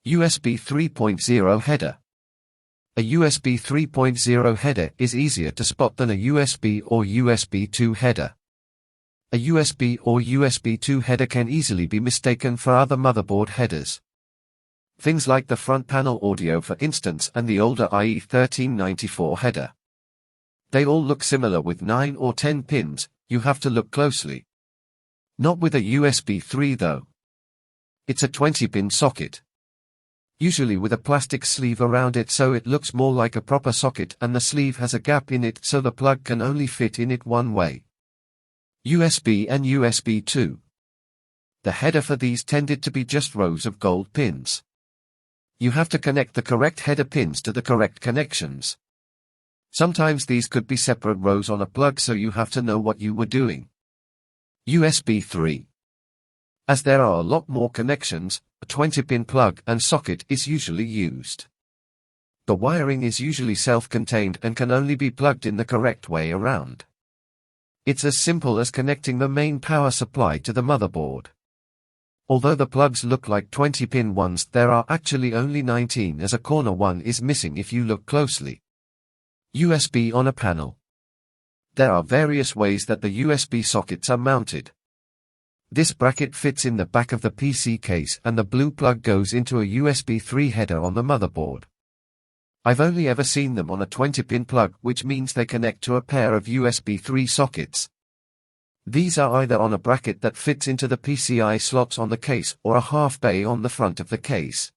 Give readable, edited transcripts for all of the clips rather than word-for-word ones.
USB 3.0 header. A USB 3.0 header is easier to spot than a USB or USB 2 header. A USB or USB 2 header can easily be mistaken for other motherboard headers. Things like the front panel audio, for instance, and the older IE1394 header. They all look similar with 9 or 10 pins. You have to look closely. Not with a USB 3 though. It's a 20-pin socket. Usually with a plastic sleeve around it so it looks more like a proper socket, and the sleeve has a gap in it so the plug can only fit in it one way. USB and USB 2. The header for these tended to be just rows of gold pins. You have to connect the correct header pins to the correct connections. Sometimes these could be separate rows on a plug, so you have to know what you were doing. USB 3. As there are a lot more connections, a 20-pin plug and socket is usually used. The wiring is usually self-contained and can only be plugged in the correct way around. It's as simple as connecting the main power supply to the motherboard. Although the plugs look like 20-pin ones, there are actually only 19, as a corner one is missing if you look closely. USB on a panel. There are various ways that the USB sockets are mounted. This bracket fits in the back of the PC case and the blue plug goes into a USB 3 header on the motherboard. I've only ever seen them on a 20-pin plug, which means they connect to a pair of USB 3 sockets. These are either on a bracket that fits into the PCI slots on the case or a half bay on the front of the case.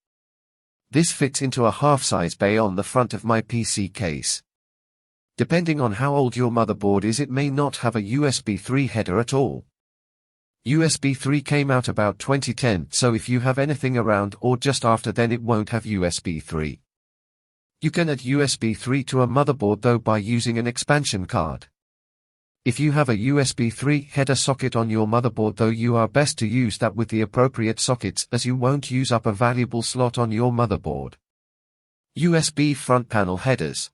This fits into a half-size bay on the front of my PC case. Depending on how old your motherboard is, it may not have a USB 3 header at all. USB 3 came out about 2010, so if you have anything around or just after then it won't have USB 3. You can add USB 3 to a motherboard though by using an expansion card. If you have a USB 3 header socket on your motherboard though, you are best to use that with the appropriate sockets, as you won't use up a valuable slot on your motherboard. USB front panel headers.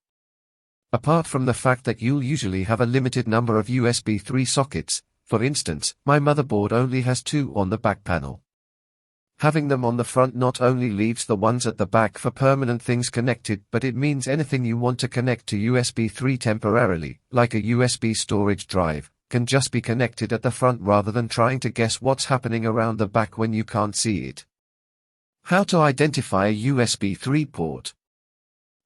Apart from the fact that you'll usually have a limited number of USB 3 sockets, for instance, my motherboard only has 2 on the back panel. Having them on the front not only leaves the ones at the back for permanent things connected, but it means anything you want to connect to USB 3 temporarily, like a USB storage drive, can just be connected at the front rather than trying to guess what's happening around the back when you can't see it. How to identify a USB 3 port.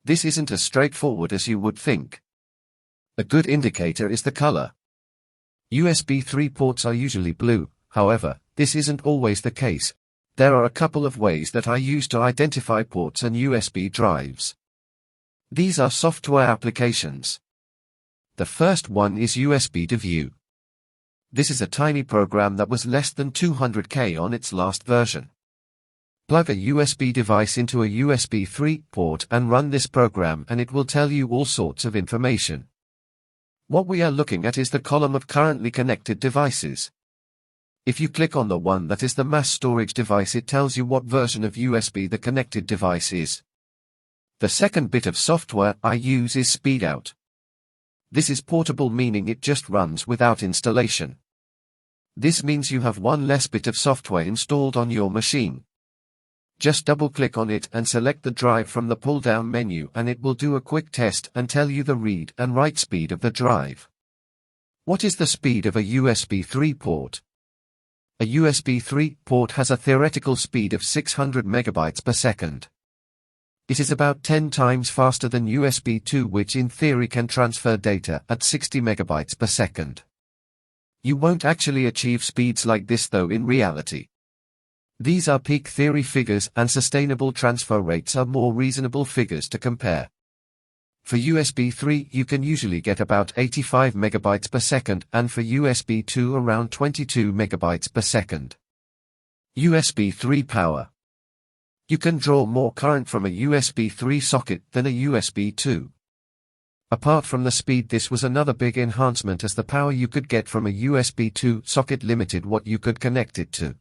This isn't as straightforward as you would think. A good indicator is the color. USB 3 ports are usually blue, however, this isn't always the case. There are a couple of ways that I use to identify ports and USB drives. These are software applications. The first one is USB to View. This is a tiny program that was less than 200K on its last version. Plug a USB device into a USB 3 port and run this program and it will tell you all sorts of information. What we are looking at is the column of currently connected devices. If you click on the one that is the mass storage device, it tells you what version of USB the connected device is. The second bit of software I use is SpeedOut. This is portable, meaning it just runs without installation. This means you have one less bit of software installed on your machine. Just double-click on it and select the drive from the pull-down menu and it will do a quick test and tell you the read and write speed of the drive. What is the speed of a USB 3 port? A USB 3 port has a theoretical speed of 600 megabytes per second. It is about 10 times faster than USB 2, which in theory can transfer data at 60 megabytes per second. You won't actually achieve speeds like this though in reality. These are peak theory figures and sustainable transfer rates are more reasonable figures to compare. For USB 3 you can usually get about 85 megabytes per second and for USB 2 around 22 megabytes per second. USB 3 power. You can draw more current from a USB 3 socket than a USB 2. Apart from the speed, this was another big enhancement, as the power you could get from a USB 2 socket limited what you could connect it to.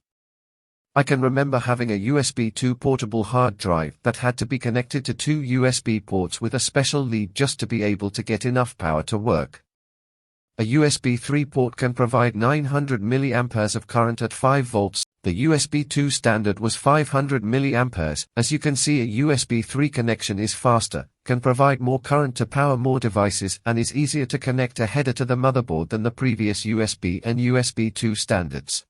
I can remember having a USB 2 portable hard drive that had to be connected to 2 USB ports with a special lead just to be able to get enough power to work. A USB 3 port can provide 900 mA of current at 5 volts. The USB 2 standard was 500 mA. As you can see, a USB 3 connection is faster, can provide more current to power more devices, and is easier to connect a header to the motherboard than the previous USB and USB 2 standards.